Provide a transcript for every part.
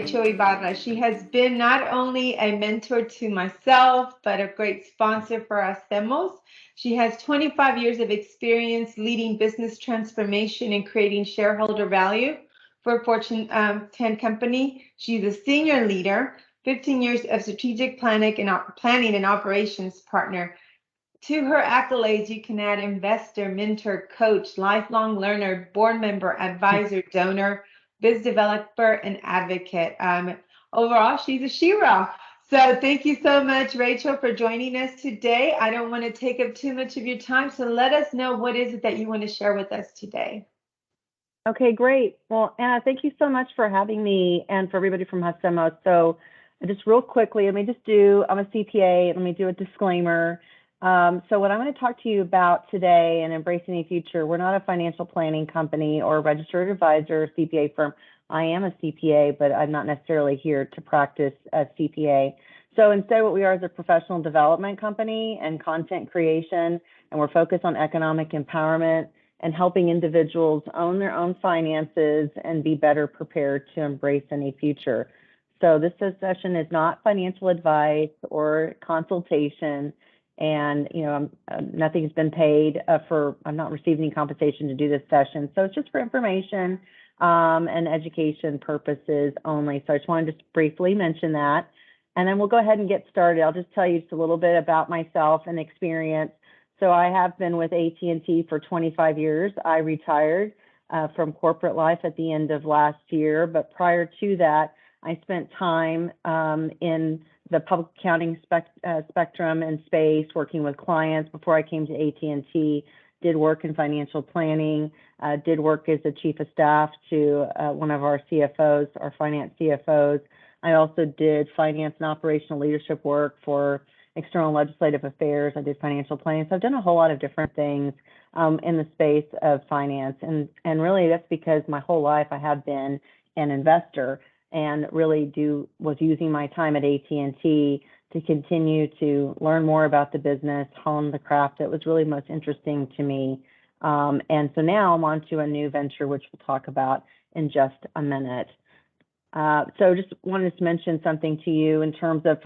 Rachel Ibarra. She has been not only a mentor to myself, but a great sponsor for Hacemos. She has 25 years of experience leading business transformation and creating shareholder value for a Fortune 10 company. She's a senior leader, 15 years of strategic planning and operations partner. To her accolades, you can add investor, mentor, coach, lifelong learner, board member, advisor, donor, biz developer, and advocate. Overall, she's a shero. So thank you so much, Rachel, for joining us today. I don't want to take up too much of your time, so let us know what is it that you want to share with us today. Okay, great. Well, Anna, thank you so much for having me and for everybody from Hacemos. So just real quickly, I'm a CPA, let me do a disclaimer. So what I'm going to talk to you about today and Embracing the Future, we're not a financial planning company or a registered advisor or CPA firm. I am a CPA, but I'm not necessarily here to practice as CPA. So instead, what we are is a professional development company and content creation, and we're focused on economic empowerment and helping individuals own their own finances and be better prepared to embrace any future. So this session is not financial advice or consultation. And, nothing's been paid I'm not receiving any compensation to do this session. So it's just for information and education purposes only. So I just wanted to briefly mention that. And then we'll go ahead and get started. I'll just tell you just a little bit about myself and experience. So I have been with AT&T for 25 years. I retired from corporate life at the end of last year. But prior to that, I spent time in the public accounting spectrum and space, working with clients before I came to AT&T, did work in financial planning, did work as a chief of staff to one of our CFOs, our finance CFOs. I also did finance and operational leadership work for external legislative affairs. I did financial planning. So I've done a whole lot of different things in the space of finance. And really that's because my whole life I have been an investor and really was using my time at AT&T to continue to learn more about the business, hone the craft that was really most interesting to me. And so now I'm on to a new venture, which we'll talk about in just a minute. So just wanted to mention something to you in terms of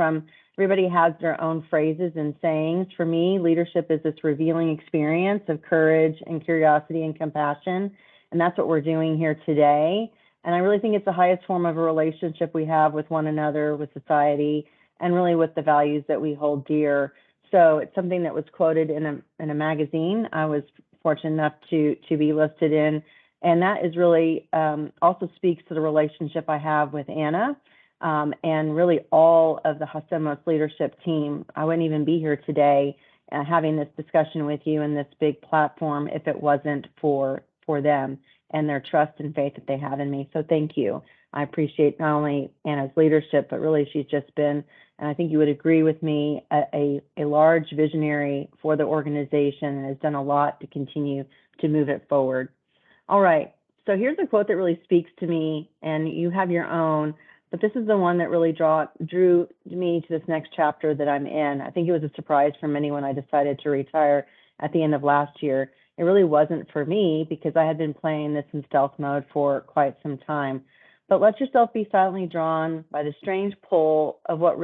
everybody has their own phrases and sayings. For me, leadership is this revealing experience of courage and curiosity and compassion. And that's what we're doing here today. And I really think it's the highest form of a relationship we have with one another, with society, and really with the values that we hold dear. So it's something that was quoted in a magazine I was fortunate enough to be listed in. And that is really also speaks to the relationship I have with Anna and really all of the Hacemos leadership team. I wouldn't even be here today having this discussion with you in this big platform if it wasn't for them and their trust and faith that they have in me. So thank you. I appreciate not only Anna's leadership, but really she's just been, and I think you would agree with me, a large visionary for the organization and has done a lot to continue to move it forward. All right, so here's a quote that really speaks to me, and you have your own, but this is the one that really drew me to this next chapter that I'm in. I think it was a surprise for many when I decided to retire at the end of last year. It really wasn't for me because I had been playing this in stealth mode for quite some time. But let yourself be silently drawn by the strange pull of what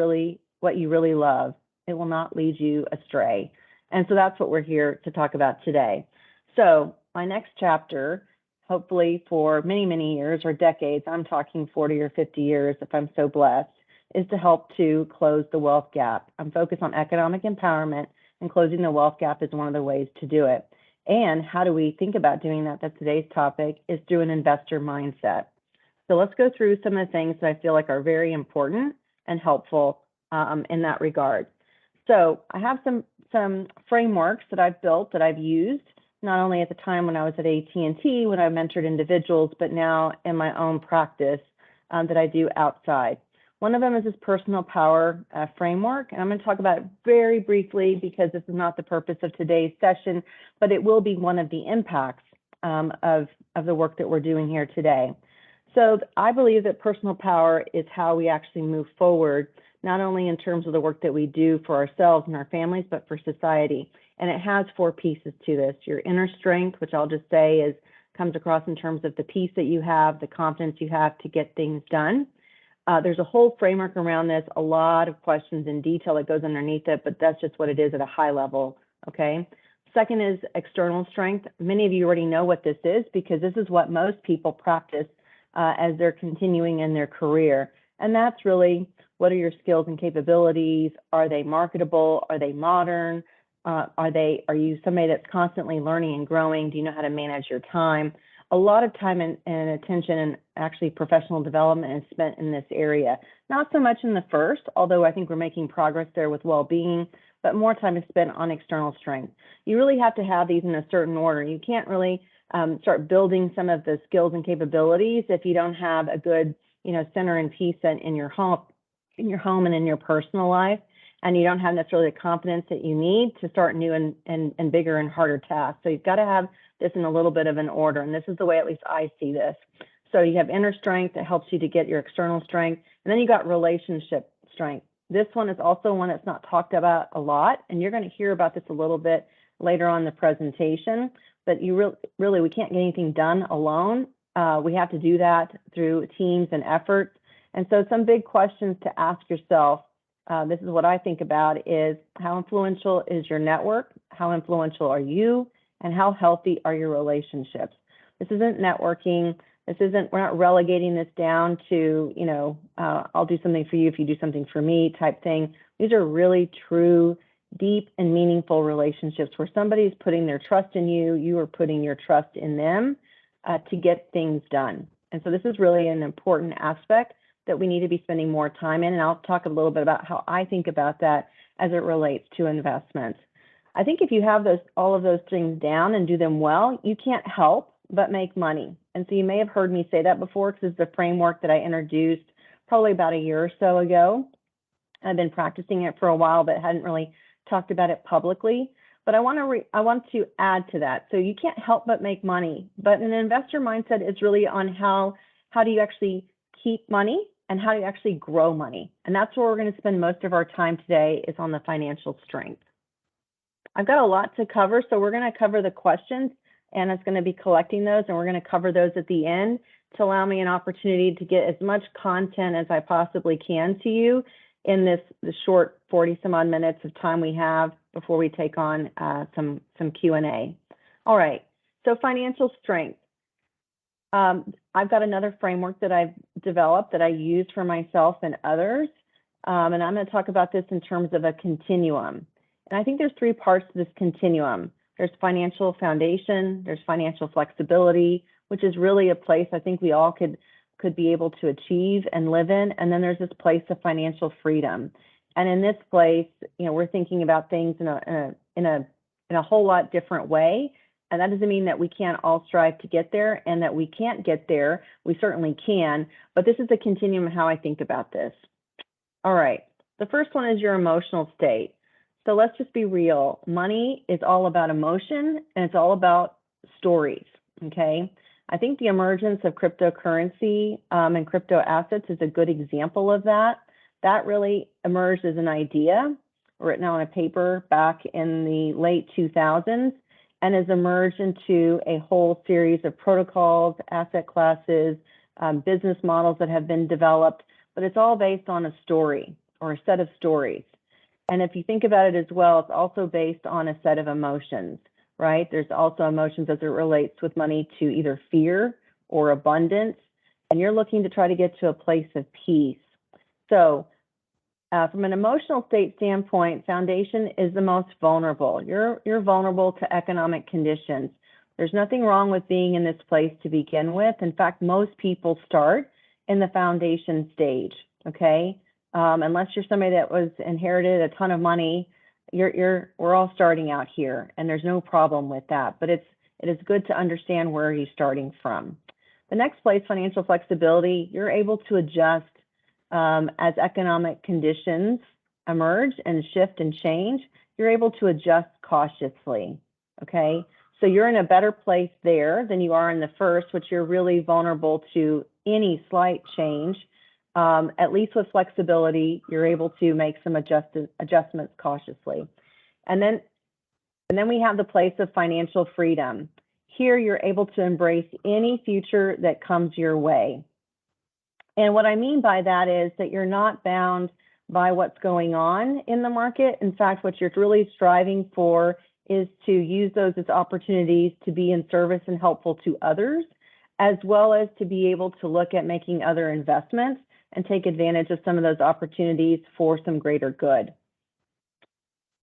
you really love. It will not lead you astray. And so that's what we're here to talk about today. So my next chapter, hopefully for many, many years or decades, I'm talking 40 or 50 years if I'm so blessed, is to help to close the wealth gap. I'm focused on economic empowerment, and closing the wealth gap is one of the ways to do it. And how do we think about doing that? That's today's topic, is through an investor mindset. So let's go through some of the things that I feel like are very important and helpful in that regard. So I have some frameworks that I've built that I've used, not only at the time when I was at AT&T, when I mentored individuals, but now in my own practice that I do outside. One of them is this personal power framework, and I'm going to talk about it very briefly because this is not the purpose of today's session, but it will be one of the impacts of the work that we're doing here today. So I believe that personal power is how we actually move forward, not only in terms of the work that we do for ourselves and our families, but for society. And it has 4 pieces to this. Your inner strength, which I'll just say comes across in terms of the peace that you have, the confidence you have to get things done. There's a whole framework around this, a lot of questions in detail that goes underneath it, but that's just what it is at a high level, okay? Second is external strength. Many of you already know what this is because this is what most people practice as they're continuing in their career. And that's really, what are your skills and capabilities? Are they marketable? Are they modern? Are you somebody that's constantly learning and growing? Do you know how to manage your time? A lot of time and attention and actually professional development is spent in this area. Not so much in the first, although I think we're making progress there with well-being, but more time is spent on external strength. You really have to have these in a certain order. You can't really start building some of the skills and capabilities if you don't have a good, center and peace in your home and in your personal life, and you don't have necessarily the confidence that you need to start new and bigger and harder tasks. So you've got to have this in a little bit of an order, and this is the way at least I see this. So you have inner strength that helps you to get your external strength, and then you got relationship strength. This one is also one that's not talked about a lot, and you're going to hear about this a little bit later on in the presentation, but you really we can't get anything done alone. We have to do that through teams and efforts. And so some big questions to ask yourself, this is what I think about, is how influential is your network? How influential are you? And how healthy are your relationships? This isn't networking. We're not relegating this down to, I'll do something for you if you do something for me type thing. These are really true, deep and meaningful relationships where somebody's putting their trust in you, you are putting your trust in them to get things done. And so this is really an important aspect that we need to be spending more time in. And I'll talk a little bit about how I think about that as it relates to investments. I think if you have all of those things down and do them well, you can't help but make money. And so you may have heard me say that before because it's the framework that I introduced probably about a year or so ago. I've been practicing it for a while, but hadn't really talked about it publicly. But I want to add to that. So you can't help but make money. But an investor mindset is really on how do you actually keep money and how do you actually grow money. And that's where we're going to spend most of our time today, is on the financial strength. I've got a lot to cover, so we're going to cover the questions. Anna's going to be collecting those, and we're going to cover those at the end to allow me an opportunity to get as much content as I possibly can to you in the short 40 some odd minutes of time we have before we take on some Q&A. All right, so financial strength. I've got another framework that I've developed that I use for myself and others, and I'm going to talk about this in terms of a continuum. And I think there's three parts to this continuum. There's financial foundation, there's financial flexibility, which is really a place I think we all could be able to achieve and live in. And then there's this place of financial freedom. And in this place, we're thinking about things in a whole lot different way. And that doesn't mean that we can't all strive to get there and that we can't get there. We certainly can, but this is a continuum of how I think about this. All right, the first one is your emotional state. So let's just be real. Money is all about emotion and it's all about stories, okay? I think the emergence of cryptocurrency and crypto assets is a good example of that. That really emerged as an idea written on a paper back in the late 2000s and has emerged into a whole series of protocols, asset classes, business models that have been developed, but it's all based on a story or a set of stories. And if you think about it as well, it's also based on a set of emotions, right? There's also emotions as it relates with money to either fear or abundance, and you're looking to try to get to a place of peace. So from an emotional state standpoint, foundation is the most vulnerable. You're vulnerable to economic conditions. There's nothing wrong with being in this place to begin with. In fact, most people start in the foundation stage, okay? Unless you're somebody that was inherited a ton of money, we're all starting out here, and there's no problem with that. But it is good to understand where you're starting from. The next place, financial flexibility, you're able to adjust as economic conditions emerge and shift and change. You're able to adjust cautiously, okay? So you're in a better place there than you are in the first, which you're really vulnerable to any slight change. At least with flexibility, you're able to make some adjustments cautiously. And then we have the place of financial freedom. Here, you're able to embrace any future that comes your way. And what I mean by that is that you're not bound by what's going on in the market. In fact, what you're really striving for is to use those as opportunities to be in service and helpful to others, as well as to be able to look at making other investments and take advantage of some of those opportunities for some greater good.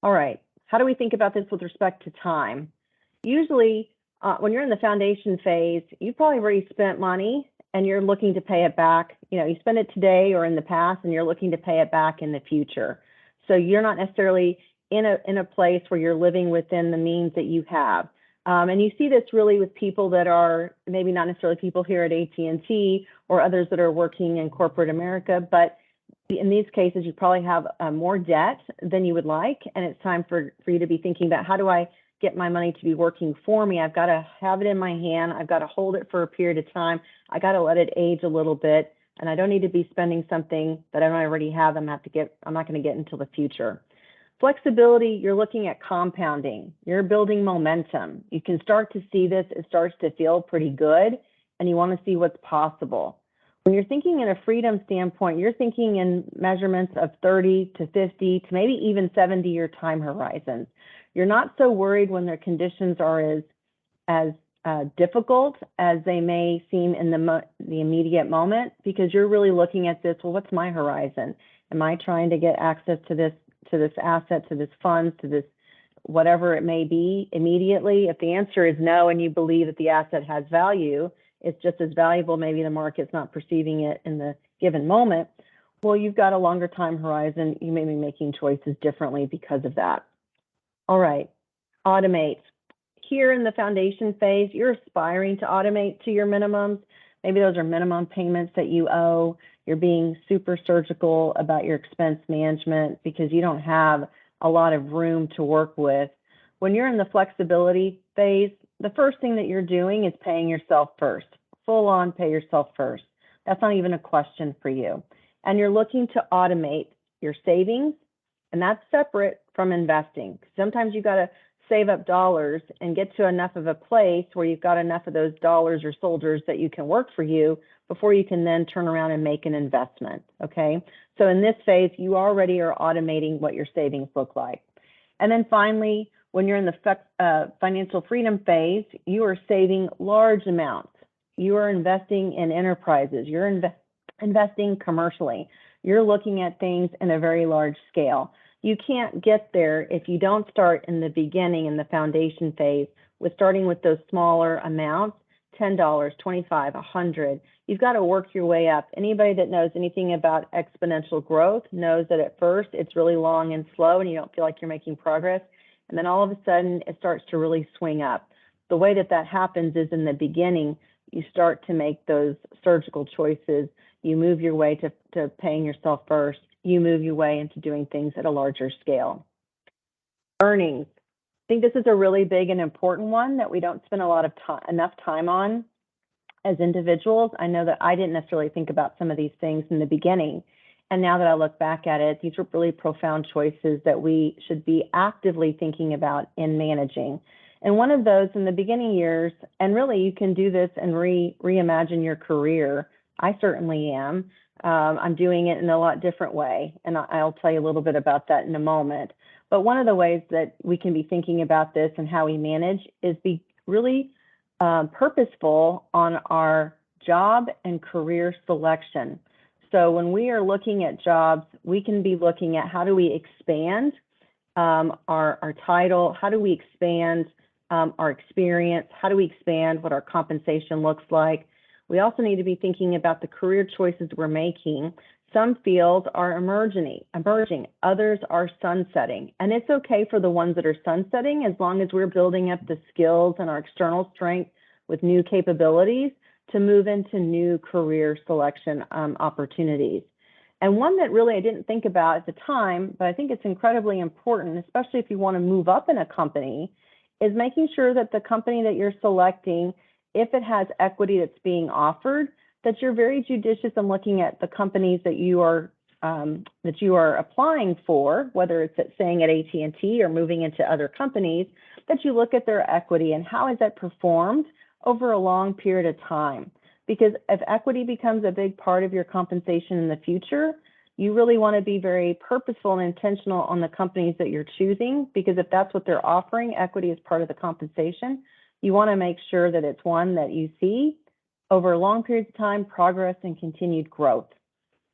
All right, how do we think about this with respect to time? Usually, when you're in the foundation phase, you've probably already spent money and you're looking to pay it back. You know, you spend it today or in the past and you're looking to pay it back in the future. So you're not necessarily in a place where you're living within the means that you have. And you see this really with people that are maybe not necessarily people here at AT&T or others that are working in corporate America, but in these cases, you probably have more debt than you would like. And it's time for you to be thinking about, how do I get my money to be working for me? I've got to have it in my hand. I've got to hold it for a period of time. I got to let it age a little bit. And I don't need to be spending something that I don't already have. I'm not going to get until the future. Flexibility, you're looking at compounding. You're building momentum. You can start to see this. It starts to feel pretty good, and you want to see what's possible. When you're thinking in a freedom standpoint, you're thinking in measurements of 30 to 50 to maybe even 70-year time horizons. You're not so worried when their conditions are as difficult as they may seem in the immediate moment, because you're really looking at this, well, what's my horizon? Am I trying to get access to this asset, to this fund, to this whatever it may be immediately? If the answer is no, and you believe that the asset has value, it's just as valuable, maybe the market's not perceiving it in the given moment, well, you've got a longer time horizon. You may be making choices differently because of that. All right, automate. Here in the foundation phase, you're aspiring to automate to your minimums. Maybe those are minimum payments that you owe. You're being super surgical about your expense management because you don't have a lot of room to work with. When you're in the flexibility phase, the first thing that you're doing is paying yourself first. Full on pay yourself first. That's not even a question for you. And you're looking to automate your savings, and that's separate from investing. Sometimes you got to save up dollars and get to enough of a place where you've got enough of those dollars or soldiers that you can work for you before you can then turn around and make an investment, okay? So in this phase, you already are automating what your savings look like. And then finally, when you're in the financial freedom phase, you are saving large amounts. You are investing in enterprises. You're investing commercially. You're looking at things in a very large scale. You can't get there if you don't start in the beginning in the foundation phase with starting with those smaller amounts, $10, $25, $100. You've got to work your way up. Anybody that knows anything about exponential growth knows that at first it's really long and slow and you don't feel like you're making progress. And then all of a sudden it starts to really swing up. The way that happens is in the beginning, you start to make those surgical choices. You move your way to paying yourself first. You move your way into doing things at a larger scale. Earnings. I think this is a really big and important one that we don't spend a lot of enough time on as individuals. I know that I didn't necessarily think about some of these things in the beginning. And now that I look back at it, these are really profound choices that we should be actively thinking about in managing. And one of those in the beginning years, and really you can do this and reimagine your career. I certainly am. I'm doing it in a lot different way, and I'll tell you a little bit about that in a moment. But one of the ways that we can be thinking about this and how we manage is be really purposeful on our job and career selection. So when we are looking at jobs, we can be looking at how do we expand our title, how do we expand our experience, how do we expand what our compensation looks like. We also need to be thinking about the career choices we're making. Some fields are emerging, others are sunsetting. And it's okay for the ones that are sunsetting as long as we're building up the skills and our external strength with new capabilities to move into new career selection opportunities. And one that really I didn't think about at the time, but I think it's incredibly important, especially if you want to move up in a company, is making sure that the company that you're selecting, if it has equity that's being offered, that you're very judicious in looking at the companies that you are applying for, whether it's saying at AT&T or moving into other companies, that you look at their equity and how has that performed over a long period of time. because if equity becomes a big part of your compensation in the future, you really want to be very purposeful and intentional on the companies that you're choosing, because if that's what they're offering, equity is part of the compensation, you want to make sure that it's one that you see over long periods of time, progress and continued growth.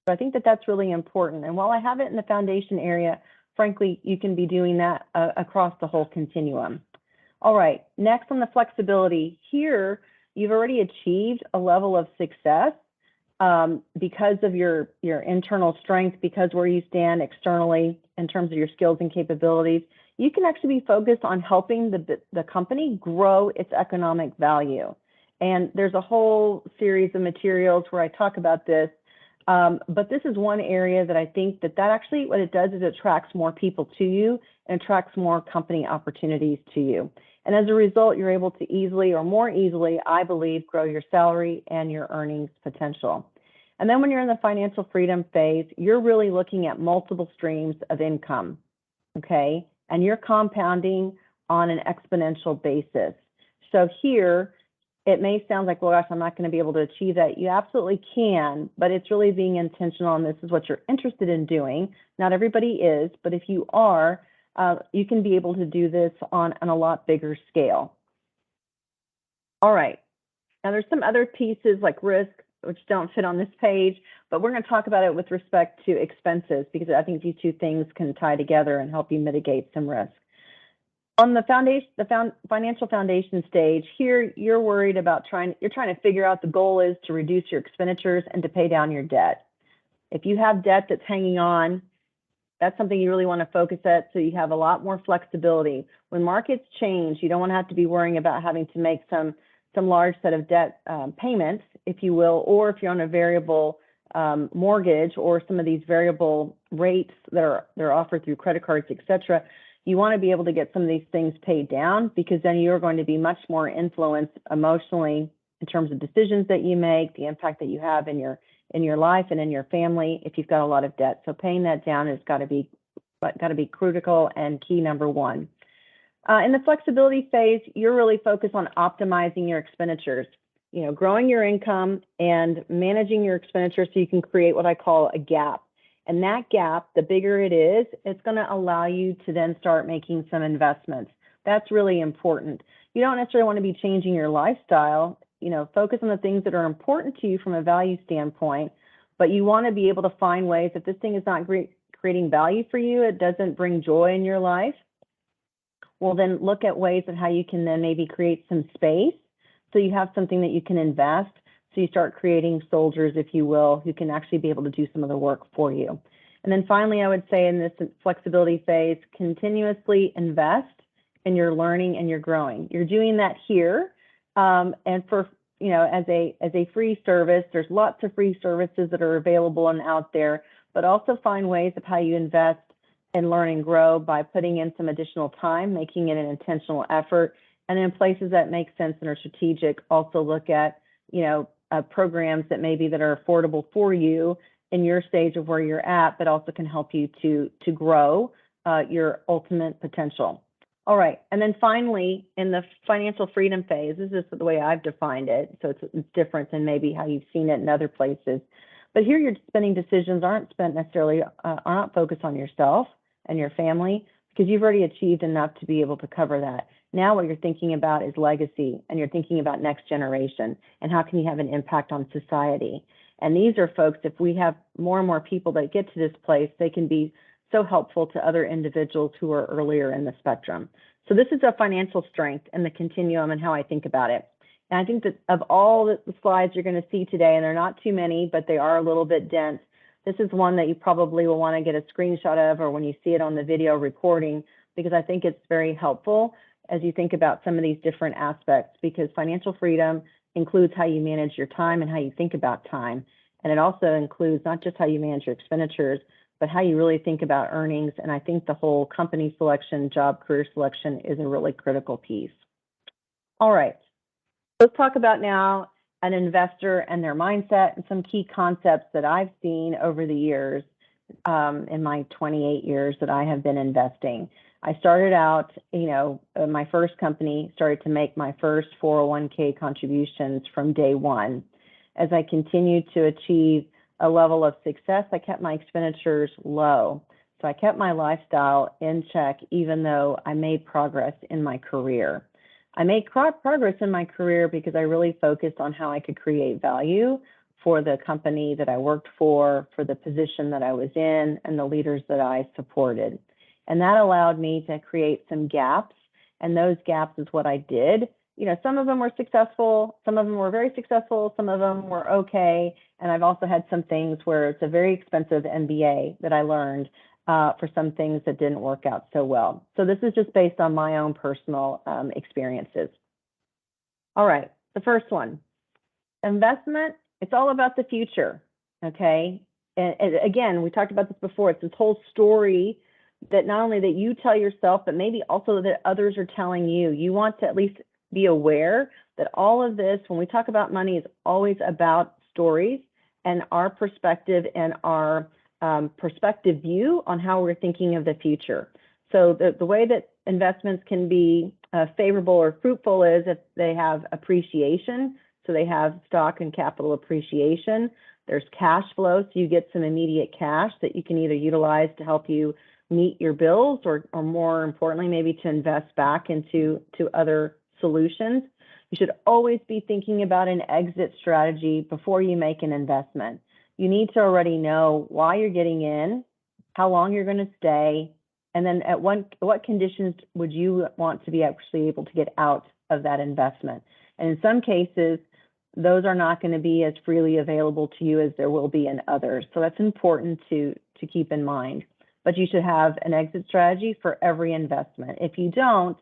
So I think that that's really important. And while I have it in the foundation area, frankly, you can be doing that across the whole continuum. All right, next on the flexibility. Here, you've already achieved a level of success because of your internal strength, because where you stand externally in terms of your skills and capabilities. You can actually be focused on helping the company grow its economic value. And there's a whole series of materials where I talk about this. But this is one area that I think that actually what it does is it attracts more people to you and attracts more company opportunities to you. And as a result, you're able to easily or more easily, I believe, grow your salary and your earnings potential. And then when you're in the financial freedom phase, you're really looking at multiple streams of income, okay? And you're compounding on an exponential basis. So here, it may sound like, well, gosh, I'm not going to be able to achieve that. You absolutely can, but it's really being intentional on this is what you're interested in doing. Not everybody is, but if you are, you can be able to do this on a lot bigger scale. All right. Now there's some other pieces like risk, which don't fit on this page, but we're going to talk about it with respect to expenses, because I think these two things can tie together and help you mitigate some risk. On the financial foundation stage, here you're worried about trying to figure out the goal is to reduce your expenditures and to pay down your debt. If you have debt that's hanging on, that's something you really want to focus at, so you have a lot more flexibility. When markets change, you don't want to have to be worrying about having to make some large set of debt payments, if you will, or if you're on a variable mortgage or some of these variable rates that are offered through credit cards, et cetera. You want to be able to get some of these things paid down, because then you're going to be much more influenced emotionally in terms of decisions that you make, the impact that you have in your life and in your family if you've got a lot of debt. So paying that down has got to be critical and key number one. In the flexibility phase, you're really focused on optimizing your expenditures, growing your income and managing your expenditures so you can create what I call a gap. And that gap, the bigger it is, it's going to allow you to then start making some investments. That's really important. You don't necessarily want to be changing your lifestyle, focus on the things that are important to you from a value standpoint, but you want to be able to find ways, if this thing is not creating value for you, it doesn't bring joy in your life, well, then look at ways of how you can then maybe create some space so you have something that you can invest. So you start creating soldiers, if you will, who can actually be able to do some of the work for you. And then finally, I would say in this flexibility phase, continuously invest in your learning and your growing. You're doing that here. And for, as a free service, there's lots of free services that are available and out there, but also find ways of how you invest and learn and grow by putting in some additional time, making it an intentional effort. And in places that make sense and are strategic, also look at, programs that are affordable for you in your stage of where you're at, but also can help you to grow your ultimate potential. All right, and then finally, in the financial freedom phase, this is the way I've defined it, so it's different than maybe how you've seen it in other places. But here, your spending decisions aren't focused on yourself and your family, because you've already achieved enough to be able to cover that. Now what you're thinking about is legacy, and you're thinking about next generation, and how can you have an impact on society. And these are folks, if we have more and more people that get to this place, they can be so helpful to other individuals who are earlier in the spectrum. So this is a financial strength and the continuum and how I think about it. And I think that of all the slides you're going to see today, and they're not too many, but they are a little bit dense, this is one that you probably will want to get a screenshot of, or when you see it on the video recording, because I think it's very helpful as you think about some of these different aspects, because financial freedom includes how you manage your time and how you think about time. And it also includes not just how you manage your expenditures, but how you really think about earnings. And I think the whole company selection, job career selection is a really critical piece. All right, let's talk about now an investor and their mindset and some key concepts that I've seen over the years in my 28 years that I have been investing. I started out, my first company started to make my first 401k contributions from day one. as I continued to achieve a level of success, I kept my expenditures low. So I kept my lifestyle in check, even though I made progress in my career. I made progress in my career because I really focused on how I could create value for the company that I worked for the position that I was in, and the leaders that I supported. And that allowed me to create some gaps. And those gaps is what I did. You know, some of them were successful, some of them were very successful, some of them were okay. And I've also had some things where it's a very expensive MBA that I learned for some things that didn't work out so well. So this is just based on my own personal experiences. All right, the first one, investment, it's all about the future, okay? And again, we talked about this before, it's this whole story that not only that you tell yourself, but maybe also that others are telling you. You want to at least be aware that all of this, when we talk about money, is always about stories and our perspective and our perspective view on how we're thinking of the future. So the way that investments can be favorable or fruitful is if they have appreciation. So they have stock and capital appreciation. There's cash flow, so you get some immediate cash that you can either utilize to help you meet your bills, or more importantly, maybe to invest back into other solutions. You should always be thinking about an exit strategy before you make an investment. You need to already know why you're getting in, how long you're going to stay, and then at what conditions would you want to be actually able to get out of that investment. And in some cases, those are not going to be as freely available to you as there will be in others. So that's important to keep in mind. But you should have an exit strategy for every investment. If you don't,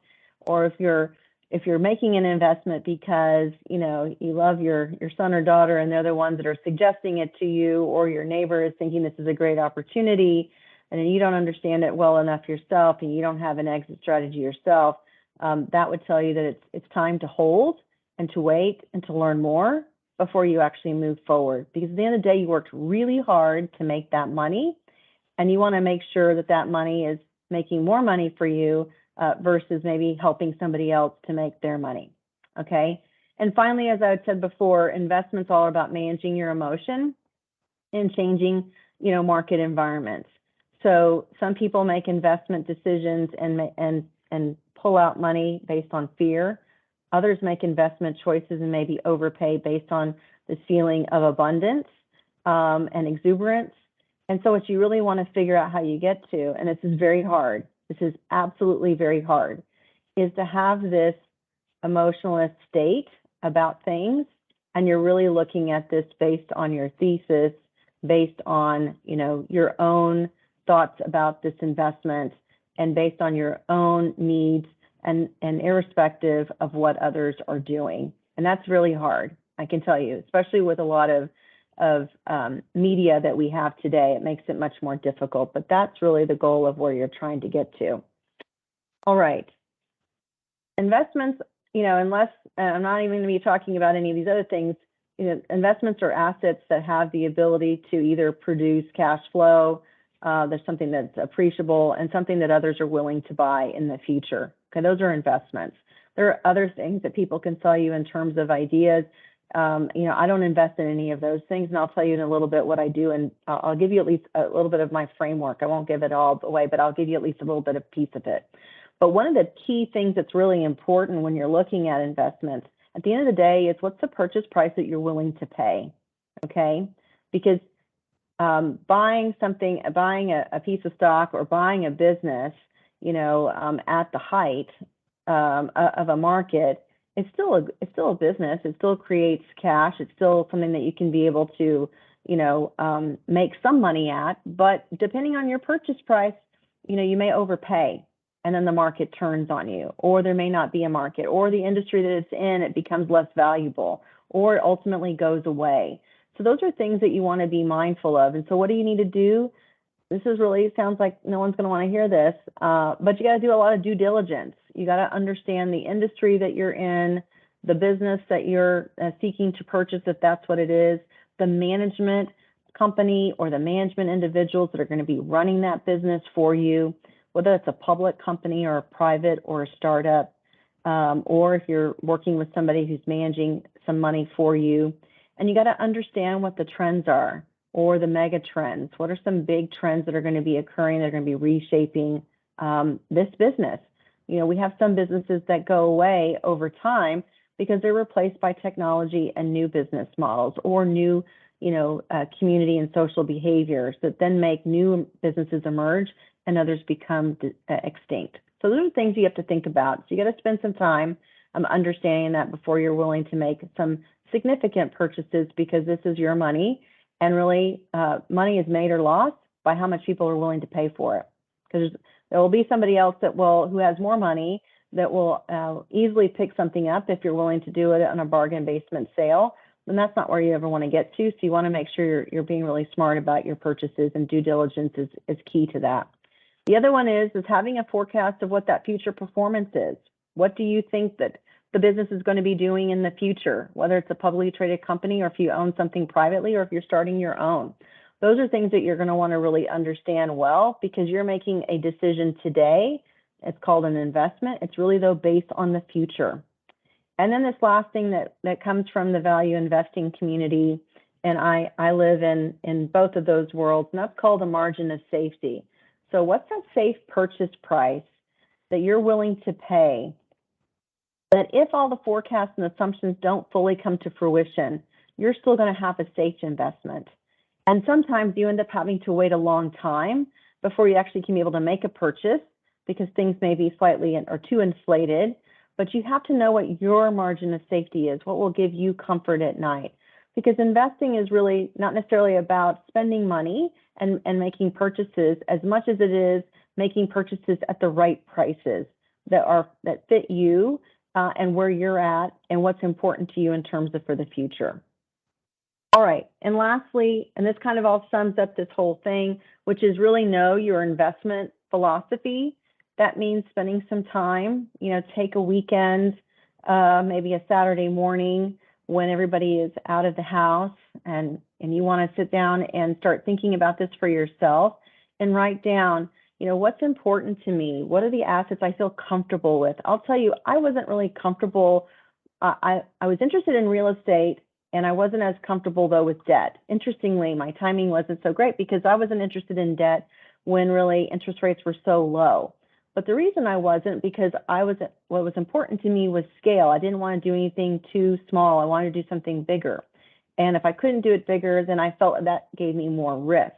or if you're making an investment because you love your son or daughter and they're the ones that are suggesting it to you, or your neighbor is thinking this is a great opportunity, and you don't understand it well enough yourself, and you don't have an exit strategy yourself, that would tell you that it's time to hold and to wait and to learn more before you actually move forward. Because at the end of the day, you worked really hard to make that money, and you want to make sure that that money is making more money for you versus maybe helping somebody else to make their money, okay? And finally, as I had said before, investment's all about managing your emotion and changing, market environments. So some people make investment decisions and pull out money based on fear. Others make investment choices and maybe overpay based on this feeling of abundance and exuberance. And so what you really want to figure out how you get to, and this is very hard, this is absolutely very hard, is to have this emotionalist state about things, and you're really looking at this based on your thesis, based on your own thoughts about this investment, and based on your own needs, and irrespective of what others are doing. And that's really hard, I can tell you, especially with a lot of media that we have today. It makes it much more difficult, but that's really the goal of where you're trying to get to. All right. Investments, unless I'm not even going to be talking about any of these other things, investments are assets that have the ability to either produce cash flow, there's something that's appreciable, and something that others are willing to buy in the future. Okay, those are investments. There are other things that people can sell you in terms of ideas. I don't invest in any of those things, and I'll tell you in a little bit what I do, and I'll give you at least a little bit of my framework. I won't give it all away, but I'll give you at least a little bit of piece of it. But one of the key things that's really important when you're looking at investments, at the end of the day, is what's the purchase price that you're willing to pay, okay? Because buying a piece of stock or buying a business, at the height of a market, it's still a business. It still creates cash. It's still something that you can be able to, make some money at. But depending on your purchase price, you may overpay, and then the market turns on you, or there may not be a market, or the industry that it's in, it becomes less valuable, or it ultimately goes away. So those are things that you want to be mindful of. And so what do you need to do? This is really, sounds like no one's going to want to hear this, but you got to do a lot of due diligence. You got to understand the industry that you're in, the business that you're seeking to purchase, if that's what it is, the management company or the management individuals that are going to be running that business for you, whether it's a public company or a private or a startup, or if you're working with somebody who's managing some money for you. And you got to understand what the trends are or the mega trends. What are some big trends that are going to be occurring that are going to be reshaping this business? You know, we have some businesses that go away over time because they're replaced by technology and new business models or new, community and social behaviors that then make new businesses emerge and others become extinct. So those are things you have to think about. So you got to spend some time understanding that before you're willing to make some significant purchases, because this is your money, and really money is made or lost by how much people are willing to pay for it. Because there will be somebody else who has more money that will easily pick something up if you're willing to do it on a bargain basement sale. And that's not where you ever want to get to. So you want to make sure you're being really smart about your purchases, and due diligence is key to that. The other one is having a forecast of what that future performance is. What do you think that the business is going to be doing in the future, whether it's a publicly traded company or if you own something privately or if you're starting your own? Those are things that you're going to want to really understand well, because you're making a decision today. It's called an investment. It's really, though, based on the future. And then this last thing that comes from the value investing community, and I live in both of those worlds, and that's called a margin of safety. So what's that safe purchase price that you're willing to pay, that if all the forecasts and assumptions don't fully come to fruition, you're still going to have a safe investment? And sometimes you end up having to wait a long time before you actually can be able to make a purchase, because things may be slightly or too inflated. But you have to know what your margin of safety is, what will give you comfort at night. Because investing is really not necessarily about spending money and making purchases as much as it is making purchases at the right prices that fit you and where you're at and what's important to you in terms of for the future. All right, and lastly, and this kind of all sums up this whole thing, which is really know your investment philosophy. That means spending some time, take a weekend, maybe a Saturday morning when everybody is out of the house, and you want to sit down and start thinking about this for yourself and write down, what's important to me? What are the assets I feel comfortable with? I'll tell you, I wasn't really comfortable. I was interested in real estate, and I wasn't as comfortable, though, with debt. Interestingly, my timing wasn't so great because I wasn't interested in debt when really interest rates were so low. But the reason I wasn't, because what was important to me was scale. I didn't want to do anything too small. I wanted to do something bigger. And if I couldn't do it bigger, then I felt that gave me more risk.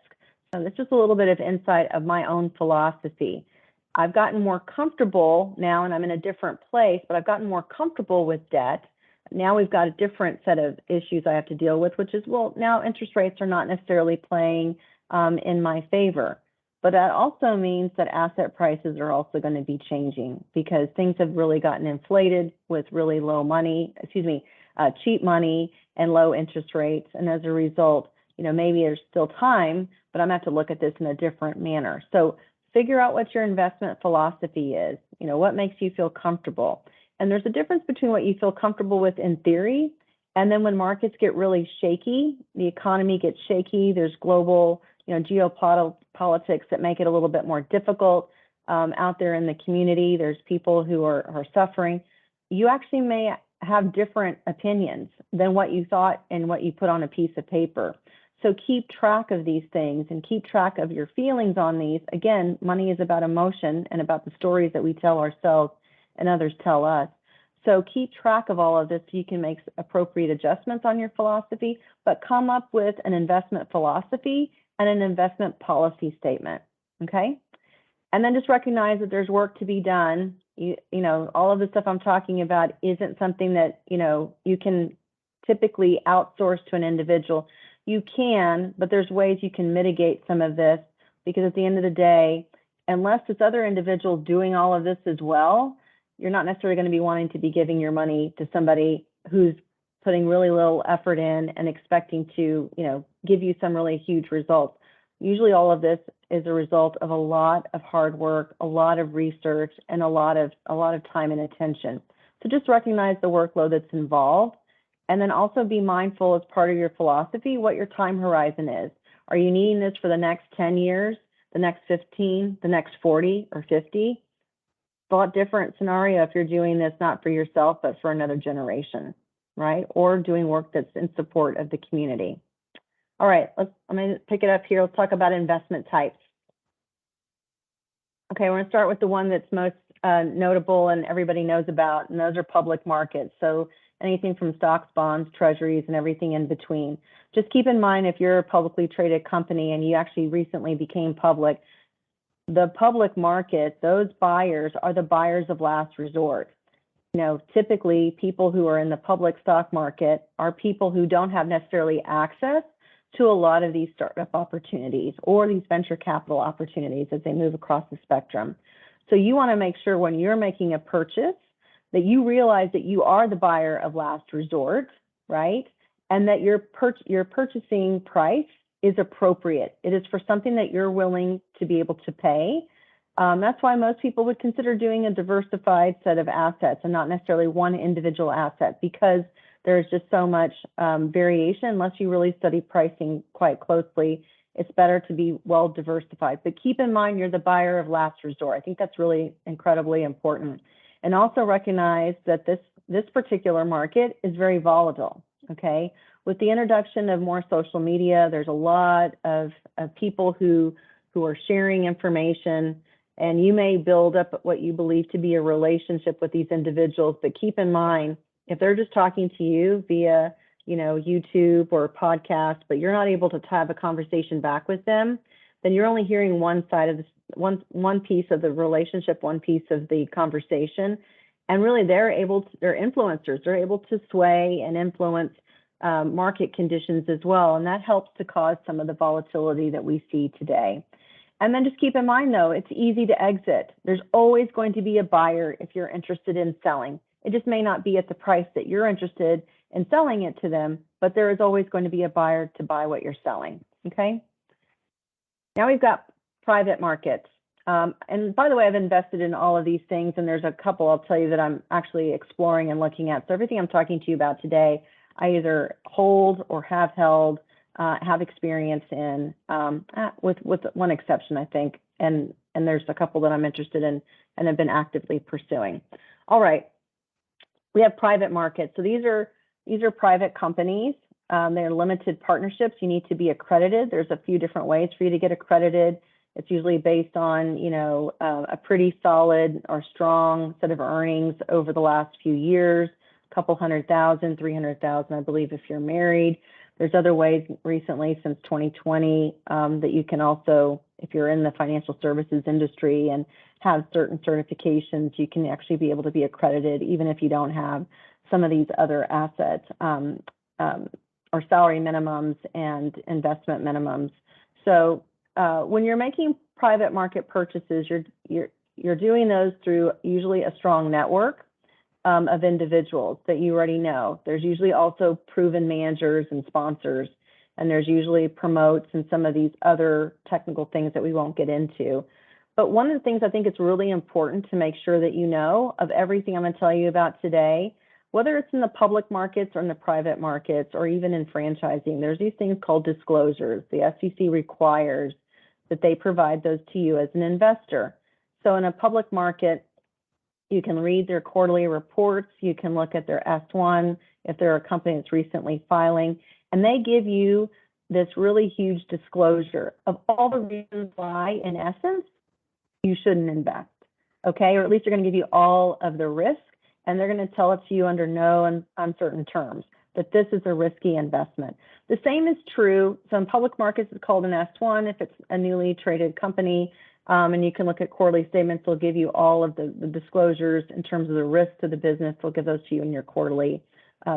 So that's just a little bit of insight of my own philosophy. I've gotten more comfortable now, and I'm in a different place, but I've gotten more comfortable with debt. Now we've got a different set of issues I have to deal with, which is, well, now interest rates are not necessarily playing in my favor. But that also means that asset prices are also going to be changing, because things have really gotten inflated with really cheap money and low interest rates. And as a result, maybe there's still time, but I'm going to have to look at this in a different manner. So figure out what your investment philosophy is. What makes you feel comfortable? And there's a difference between what you feel comfortable with in theory, and then when markets get really shaky, the economy gets shaky, there's global geopolitics that make it a little bit more difficult out there in the community. There's people who are suffering. You actually may have different opinions than what you thought and what you put on a piece of paper. So keep track of these things and keep track of your feelings on these. Again, money is about emotion and about the stories that we tell ourselves and others tell us. So keep track of all of this so you can make appropriate adjustments on your philosophy, but come up with an investment philosophy and an investment policy statement, okay? And then just recognize that there's work to be done. All of the stuff I'm talking about isn't something that, you can typically outsource to an individual. You can, but there's ways you can mitigate some of this, because at the end of the day, unless this other individual doing all of this as well, you're not necessarily going to be wanting to be giving your money to somebody who's putting really little effort in and expecting to, give you some really huge results. Usually all of this is a result of a lot of hard work, a lot of research, and a lot of time and attention. So just recognize the workload that's involved, and then also be mindful as part of your philosophy what your time horizon is. Are you needing this for the next 10 years, the next 15, the next 40 or 50? It's a lot different scenario if you're doing this not for yourself, but for another generation. right? Or doing work that's in support of the community. All right, I'm going to pick it up here. Let's talk about investment types. Okay, we're going to start with the one that's most notable and everybody knows about, and those are public markets. So anything from stocks, bonds, treasuries, and everything in between. Just keep in mind, if you're a publicly traded company and you actually recently became public, the public market, those buyers are the buyers of last resort. You know, typically people who are in the public stock market are people who don't have necessarily access to a lot of these startup opportunities or these venture capital opportunities as they move across the spectrum. So you want to make sure when you're making a purchase that you realize that you are the buyer of last resort, right? And that your purchasing price is appropriate. It is for something that you're willing to be able to pay. That's why most people would consider doing a diversified set of assets and not necessarily one individual asset, because there's just so much variation. Unless you really study pricing quite closely, it's better to be well diversified. But keep in mind, you're the buyer of last resort. I think that's really incredibly important. And also recognize that this particular market is very volatile, okay? With the introduction of more social media, there's a lot of people who are sharing information, and you may build up what you believe to be a relationship with these individuals. But keep in mind, if they're just talking to you via, YouTube or podcast, but you're not able to have a conversation back with them, then you're only hearing one side of this, one piece of the relationship, one piece of the conversation. And really they're influencers. They're able to sway and influence market conditions as well. And that helps to cause some of the volatility that we see today. And then just keep in mind, though, it's easy to exit. There's always going to be a buyer if you're interested in selling. It just may not be at the price that you're interested in selling it to them, but there is always going to be a buyer to buy what you're selling, okay? Now we've got private markets. And by the way, I've invested in all of these things, and there's a couple I'll tell you that I'm actually exploring and looking at. So everything I'm talking to you about today, I either hold or have held, have experience in, with one exception, I think, and there's a couple that I'm interested in and have been actively pursuing. All right, we have private markets. So these are private companies. They're limited partnerships. You need to be accredited. There's a few different ways for you to get accredited. It's usually based on, a pretty solid or strong set of earnings over the last few years, a couple 100,000, 300,000, I believe, if you're married. There's other ways recently since 2020 that you can also, if you're in the financial services industry and have certain certifications, you can actually be able to be accredited even if you don't have some of these other assets or salary minimums and investment minimums. So when you're making private market purchases, you're doing those through usually a strong network of individuals that you already know. There's usually also proven managers and sponsors, and there's usually promotes and some of these other technical things that we won't get into. But one of the things I think it's really important to make sure that you know of everything I'm going to tell you about today, whether it's in the public markets or in the private markets or even in franchising, there's these things called disclosures. The SEC requires that they provide those to you as an investor. So in a public market, you can read their quarterly reports. You can look at their S1 if they're a company that's recently filing, and they give you this really huge disclosure of all the reasons why, in essence, you shouldn't invest, okay? Or at least they're going to give you all of the risk, and they're going to tell it to you under no uncertain terms that this is a risky investment. The same is true. So in public markets, it's called an S1 if it's a newly traded company. And you can look at quarterly statements. They'll give you all of the disclosures in terms of the risk to the business. They'll give those to you in your quarterly,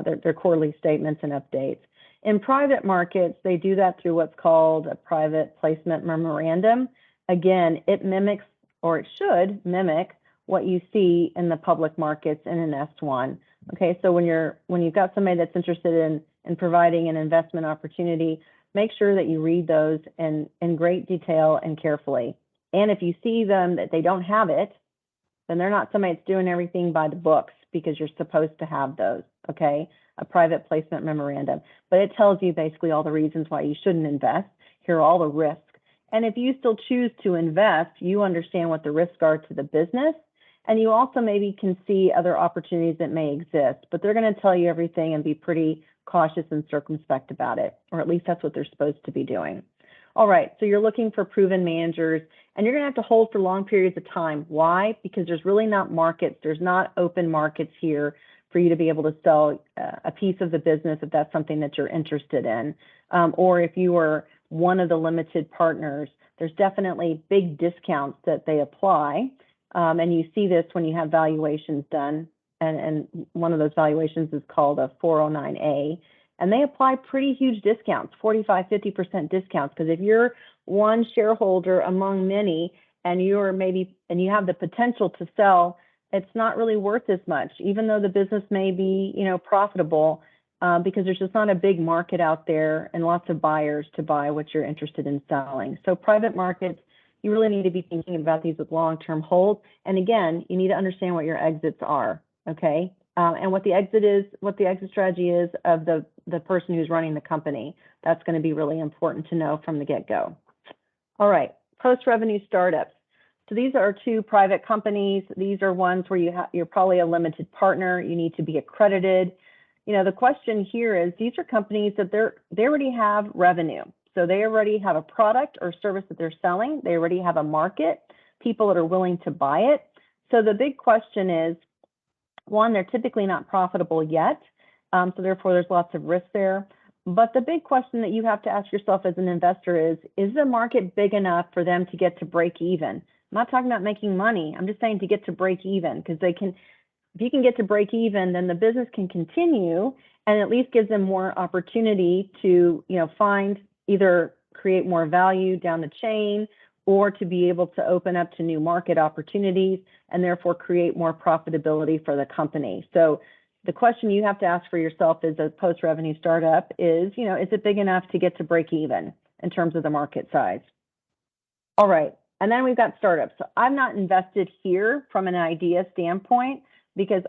their quarterly statements and updates. In private markets, they do that through what's called a private placement memorandum. Again, it mimics, or it should mimic, what you see in the public markets in an S1. Okay, so when you've got somebody that's interested in providing an investment opportunity, make sure that you read those in great detail and carefully. And if you see them that they don't have it, then they're not somebody that's doing everything by the books, because you're supposed to have those, okay? A private placement memorandum. But it tells you basically all the reasons why you shouldn't invest. Here are all the risks. And if you still choose to invest, you understand what the risks are to the business, And you also maybe can see other opportunities that may exist, but they're going to tell you everything and be pretty cautious and circumspect about it, or at least that's what they're supposed to be doing. All right, so you're looking for proven managers, and you're going to have to hold for long periods of time. Why? Because there's really not markets. There's not open markets here for you to be able to sell a piece of the business if that's something that you're interested in. Or if you are one of the limited partners, there's definitely big discounts that they apply. And you see this when you have valuations done. And one of those valuations is called a 409A. And they apply pretty huge discounts, 45, 50% discounts. Because if you're one shareholder among many and you have the potential to sell, it's not really worth as much, even though the business may be, profitable, because there's just not a big market out there and lots of buyers to buy what you're interested in selling. So private markets, you really need to be thinking about these with long-term holds. And again, you need to understand what your exits are, okay? And what the exit strategy is of the person who's running the company. That's going to be really important to know from the get-go. All right, post-revenue startups. So these are two private companies. These are ones where you're probably a limited partner. You need to be accredited. The question here is these are companies that they already have revenue. So they already have a product or service that they're selling. They already have a market, people that are willing to buy it. So the big question is, one, they're typically not profitable yet. So therefore, there's lots of risk there. But the big question that you have to ask yourself as an investor is the market big enough for them to get to break even? I'm not talking about making money. I'm just saying to get to break even, because if you can get to break even, then the business can continue and at least gives them more opportunity to, either create more value down the chain or to be able to open up to new market opportunities and therefore create more profitability for the company. So the question you have to ask for yourself as a post-revenue startup is it big enough to get to break even in terms of the market size? All right. And then we've got startups. So I'm not invested here from an idea standpoint because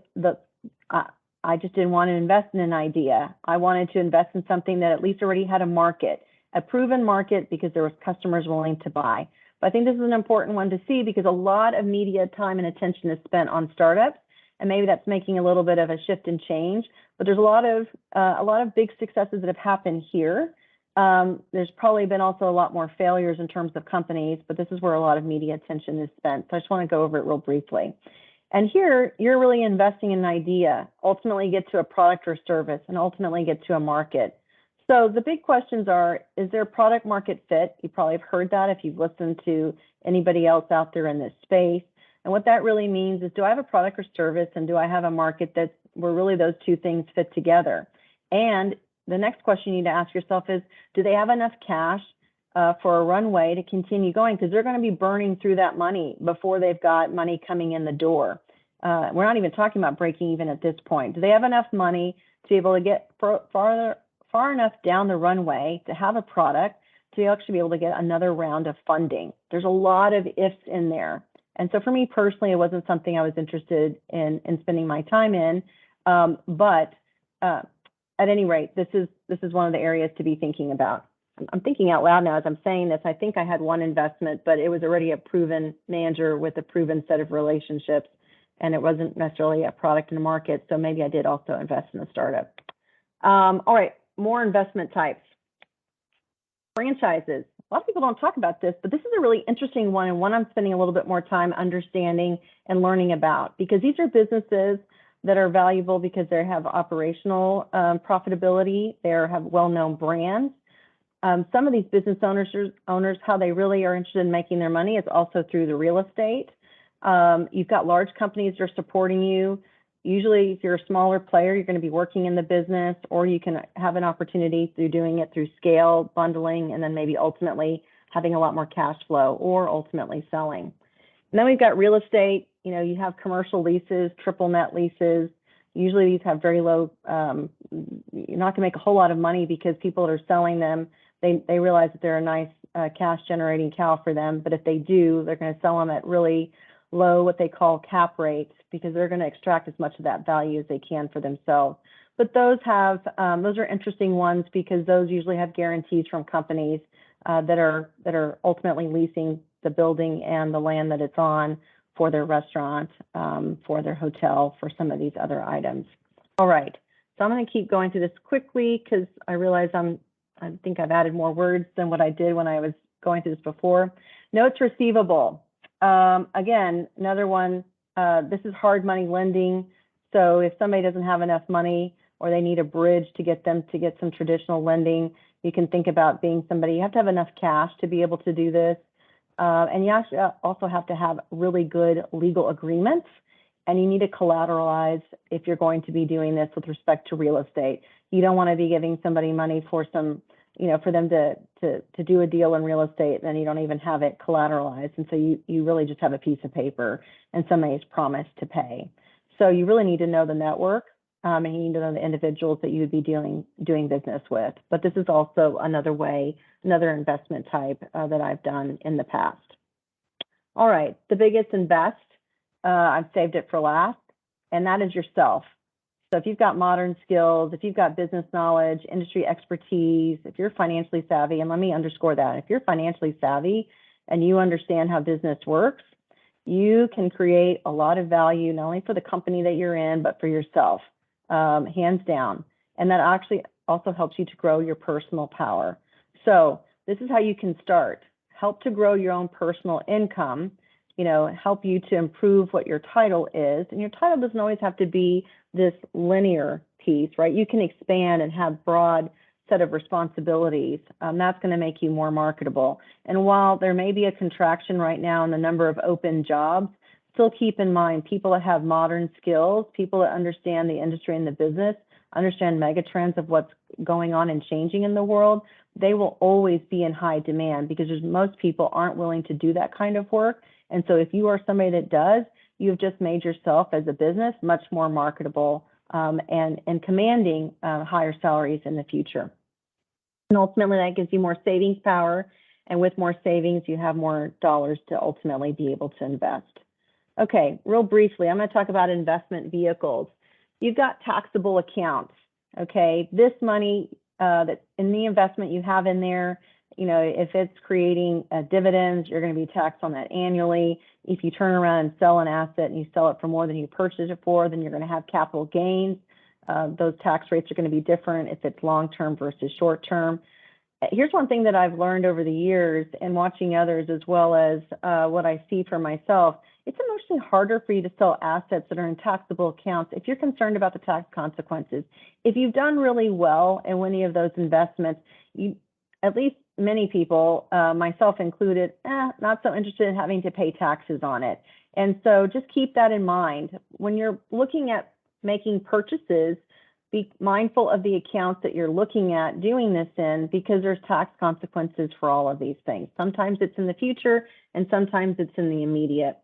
I just didn't want to invest in an idea. I wanted to invest in something that at least already had a market, a proven market, because there was customers willing to buy. But I think this is an important one to see because a lot of media time and attention is spent on startups, and maybe that's making a little bit of a shift and change. But there's a lot of big successes that have happened here. There's probably been also a lot more failures in terms of companies, but this is where a lot of media attention is spent. So I just want to go over it real briefly. And here, you're really investing in an idea, ultimately get to a product or service, and ultimately get to a market. So the big questions are, is there product market fit? You probably have heard that if you've listened to anybody else out there in this space. And what that really means is, do I have a product or service, and do I have a market where really those two things fit together? And the next question you need to ask yourself is, do they have enough cash for a runway to continue going? Because they're going to be burning through that money before they've got money coming in the door. We're not even talking about breaking even at this point. Do they have enough money to be able to get far enough down the runway to have a product to actually be able to get another round of funding? There's a lot of ifs in there. And so for me personally, it wasn't something I was interested in spending my time in. But at any rate, this is one of the areas to be thinking about. I'm thinking out loud now as I'm saying this. I think I had one investment, but it was already a proven manager with a proven set of relationships, and it wasn't necessarily a product in the market. So maybe I did also invest in a startup. All right, more investment types. Franchises. A lot of people don't talk about this, but this is a really interesting one, and one I'm spending a little bit more time understanding and learning about, because these are businesses that are valuable because they have operational profitability, they have well-known brands. Some of these business owners, how they really are interested in making their money is also through the real estate. You've got large companies that are supporting you. Usually, if you're a smaller player, you're going to be working in the business, or you can have an opportunity through doing it through scale, bundling, and then maybe ultimately having a lot more cash flow, or ultimately selling. And then we've got real estate. You have commercial leases, triple net leases. Usually these have very low, you're not going to make a whole lot of money because people that are selling them, they realize that they're a nice cash generating cow for them. But if they do, they're going to sell them at really low, what they call cap rates, because they're going to extract as much of that value as they can for themselves. But those are interesting ones because those usually have guarantees from companies that are ultimately leasing the building and the land that it's on, for their restaurant, for their hotel, for some of these other items. All right, so I'm going to keep going through this quickly because I realize I think I've added more words than what I did when I was going through this before. Notes receivable. Again, another one, this is hard money lending. So if somebody doesn't have enough money or they need a bridge to get them to get some traditional lending, you can think about being somebody, you have to have enough cash to be able to do this. And you actually also have to have really good legal agreements, and you need to collateralize if you're going to be doing this with respect to real estate. You don't want to be giving somebody money for some, for them to do a deal in real estate, and then you don't even have it collateralized. And so you really just have a piece of paper and somebody's promised to pay. So you really need to know the network, and you need to know the individuals that you would be doing business with. But this is also another way, another investment type that I've done in the past. All right, the biggest and best, I've saved it for last, and that is yourself. So if you've got modern skills, if you've got business knowledge, industry expertise, if you're financially savvy, and let me underscore that, if you're financially savvy and you understand how business works, you can create a lot of value, not only for the company that you're in, but for yourself, hands down. And that actually also helps you to grow your personal power. So this is how you can start. Help to grow your own personal income, help you to improve what your title is. And your title doesn't always have to be this linear piece, right? You can expand and have broad set of responsibilities. That's going to make you more marketable. And while there may be a contraction right now in the number of open jobs, still keep in mind people that have modern skills, people that understand the industry and the business, understand megatrends of what's going on and changing in the world, they will always be in high demand because most people aren't willing to do that kind of work. And so if you are somebody that does, you've just made yourself as a business much more marketable and commanding higher salaries in the future. And ultimately, that gives you more savings power. And with more savings, you have more dollars to ultimately be able to invest. Okay, real briefly, I'm going to talk about investment vehicles. You've got taxable accounts. Okay, this money that in the investment you have in there, if it's creating dividends, you're going to be taxed on that annually. If you turn around and sell an asset and you sell it for more than you purchased it for, then you're going to have capital gains. Those tax rates are going to be different if it's long-term versus short-term. Here's one thing that I've learned over the years and watching others, as well as what I see for myself. It's emotionally harder for you to sell assets that are in taxable accounts if you're concerned about the tax consequences. If you've done really well in any of those investments, at least many people, myself included, not so interested in having to pay taxes on it. And so just keep that in mind. When you're looking at making purchases, be mindful of the accounts that you're looking at doing this in, because there's tax consequences for all of these things. Sometimes it's in the future and sometimes it's in the immediate.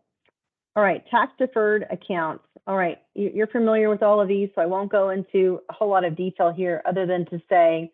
All right, tax deferred accounts. All right, you're familiar with all of these, so I won't go into a whole lot of detail here other than to say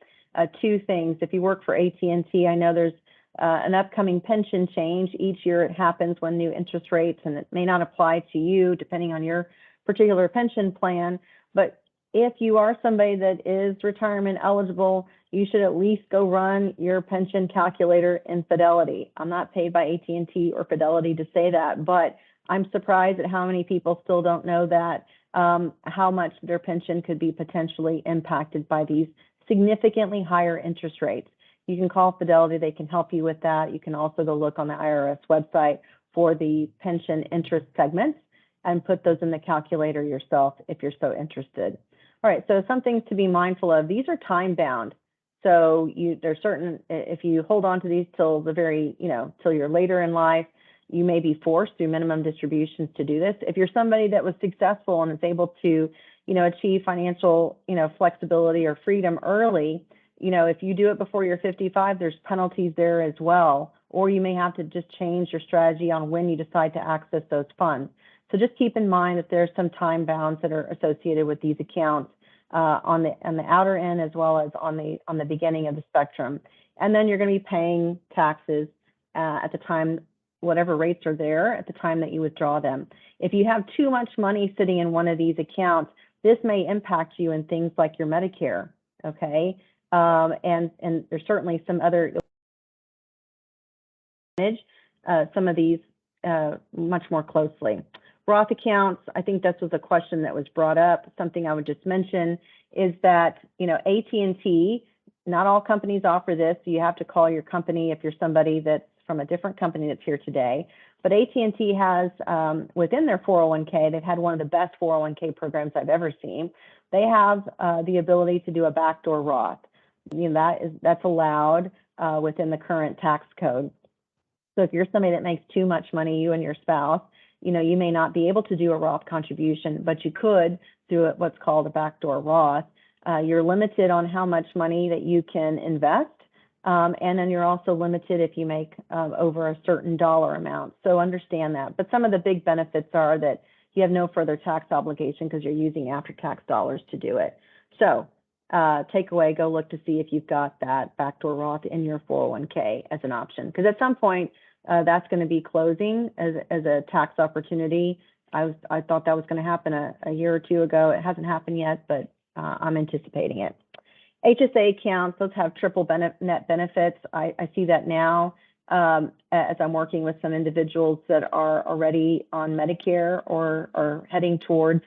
two things. If you work for AT&T, I know there's an upcoming pension change. Each year it happens when new interest rates, and it may not apply to you depending on your particular pension plan. But if you are somebody that is retirement eligible, you should at least go run your pension calculator in Fidelity. I'm not paid by AT&T or Fidelity to say that, but I'm surprised at how many people still don't know that, how much their pension could be potentially impacted by these significantly higher interest rates. You can call Fidelity, they can help you with that. You can also go look on the IRS website for the pension interest segments and put those in the calculator yourself if you're so interested. All right, so some things to be mindful of. These are time bound. So there's certain, if you hold on to these till the very, till you're later in life, you may be forced through minimum distributions to do this. If you're somebody that was successful and is able to, achieve financial, flexibility or freedom early, if you do it before you're 55, there's penalties there as well. Or you may have to just change your strategy on when you decide to access those funds. So just keep in mind that there's some time bounds that are associated with these accounts on the outer end as well as on the beginning of the spectrum. And then you're going to be paying taxes at the time, whatever rates are there at the time that you withdraw them. If you have too much money sitting in one of these accounts, this may impact you in things like your Medicare, okay? And there's certainly some other some of these much more closely. Roth accounts, I think this was a question that was brought up. Something I would just mention is that, AT&T, not all companies offer this. So you have to call your company if you're somebody that's from a different company that's here today. But AT&T has, within their 401k, they've had one of the best 401k programs I've ever seen. They have the ability to do a backdoor Roth. That's allowed within the current tax code. So if you're somebody that makes too much money, you and your spouse, you may not be able to do a Roth contribution, but you could do what's called a backdoor Roth. You're limited on how much money that you can invest. And then you're also limited if you make over a certain dollar amount. So understand that. But some of the big benefits are that you have no further tax obligation because you're using after-tax dollars to do it. So takeaway, go look to see if you've got that backdoor Roth in your 401k as an option. Because at some point, that's going to be closing as a tax opportunity. I thought that was going to happen a year or two ago. It hasn't happened yet, but I'm anticipating it. HSA accounts, those have triple net benefits. I see that now as I'm working with some individuals that are already on Medicare or are heading towards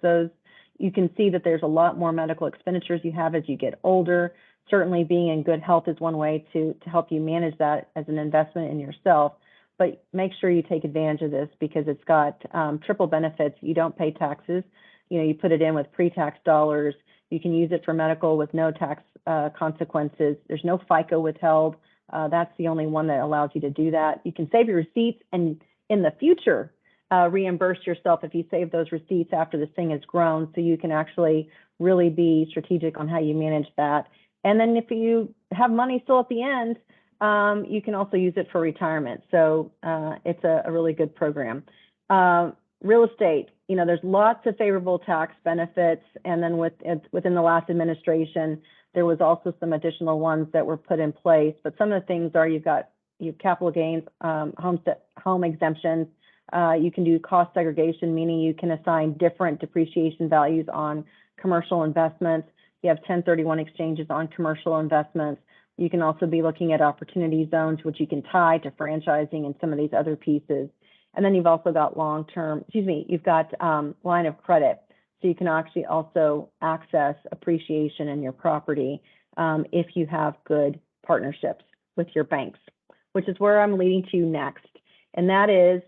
those. You can see that there's a lot more medical expenditures you have as you get older. Certainly being in good health is one way to help you manage that as an investment in yourself. But make sure you take advantage of this because it's got triple benefits. You don't pay taxes. You put it in with pre-tax dollars. You can use it for medical with no tax consequences. There's no FICA withheld. That's the only one that allows you to do that. You can save your receipts and in the future reimburse yourself if you save those receipts after this thing has grown, so you can actually really be strategic on how you manage that. And then if you have money still at the end, you can also use it for retirement. So it's a really good program. Real estate, there's lots of favorable tax benefits. And then within the last administration, there was also some additional ones that were put in place. But some of the things are you have capital gains, home exemptions. You can do cost segregation, meaning you can assign different depreciation values on commercial investments. You have 1031 exchanges on commercial investments. You can also be looking at opportunity zones, which you can tie to franchising and some of these other pieces. And then you've also got you've got line of credit. So you can actually also access appreciation in your property if you have good partnerships with your banks, which is where I'm leading to next. And that is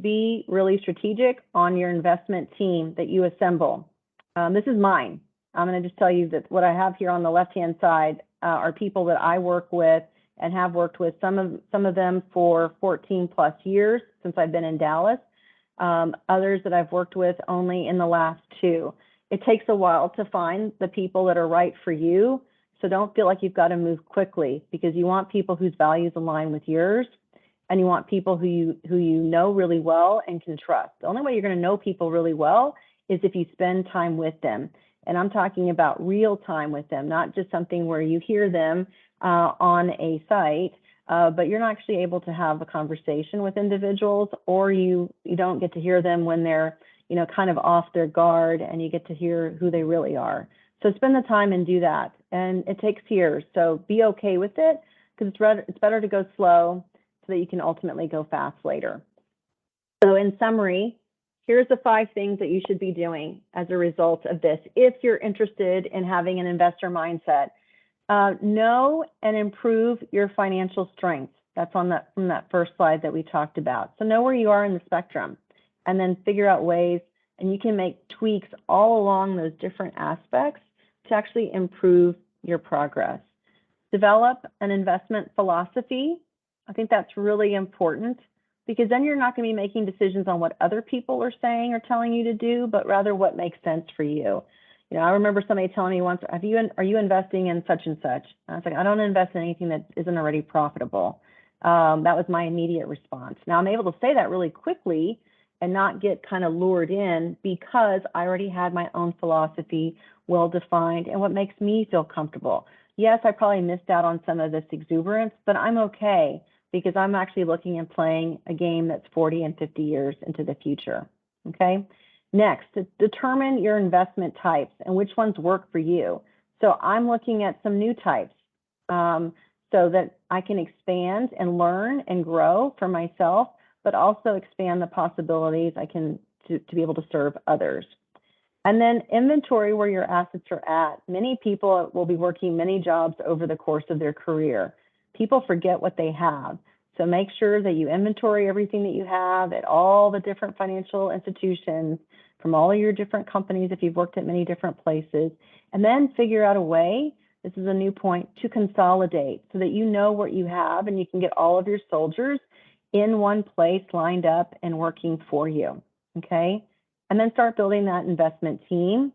be really strategic on your investment team that you assemble. This is mine. I'm going to just tell you that what I have here on the left-hand side are people that I work with and have worked with, some of them for 14 plus years since I've been in Dallas, others that I've worked with only in the last 2. It takes a while to find the people that are right for you. So don't feel like you've got to move quickly because you want people whose values align with yours. And you want people who you know really well and can trust. The only way you're going to know people really well is if you spend time with them. And I'm talking about real time with them, not just something where you hear them on a site, but you're not actually able to have a conversation with individuals, or you don't get to hear them when they're kind of off their guard, and you get to hear who they really are. So spend the time and do that. And it takes years. So be okay with it because it's better to go slow so that you can ultimately go fast later. So in summary, here's the 5 things that you should be doing as a result of this. If you're interested in having an investor mindset, know and improve your financial strength. That's from that first slide that we talked about. So know where you are in the spectrum and then figure out ways, and you can make tweaks all along those different aspects to actually improve your progress. Develop an investment philosophy. I think that's really important because then you're not going to be making decisions on what other people are saying or telling you to do, but rather what makes sense for you. I remember somebody telling me once, are you investing in such and such? And I was like, I don't invest in anything that isn't already profitable. That was my immediate response. Now I'm able to say that really quickly and not get kind of lured in because I already had my own philosophy well defined and what makes me feel comfortable. Yes, I probably missed out on some of this exuberance, but I'm okay because I'm actually looking and playing a game that's 40 and 50 years into the future, okay? Next, determine your investment types and which ones work for you. So I'm looking at some new types so that I can expand and learn and grow for myself, but also expand the possibilities to be able to serve others. And then inventory where your assets are at. Many people will be working many jobs over the course of their career. People forget what they have. So make sure that you inventory everything that you have at all the different financial institutions from all of your different companies if you've worked at many different places, and then figure out a way, this is a new point, to consolidate so that you know what you have and you can get all of your soldiers in one place lined up and working for you, okay? And then start building that investment team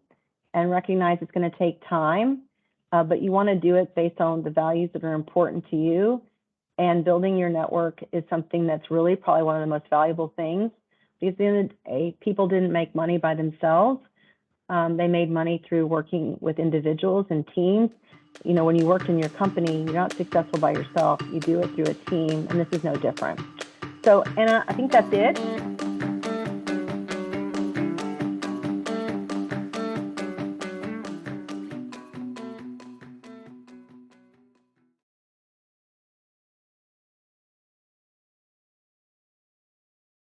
and recognize it's going to take time, but you want to do it based on the values that are important to you. And building your network is something that's really probably one of the most valuable things, because at the end of the day, people didn't make money by themselves. They made money through working with individuals and teams. You know, when you worked in your company, you're not successful by yourself. You do it through a team, and this is no different. So, Anna, I think that's it.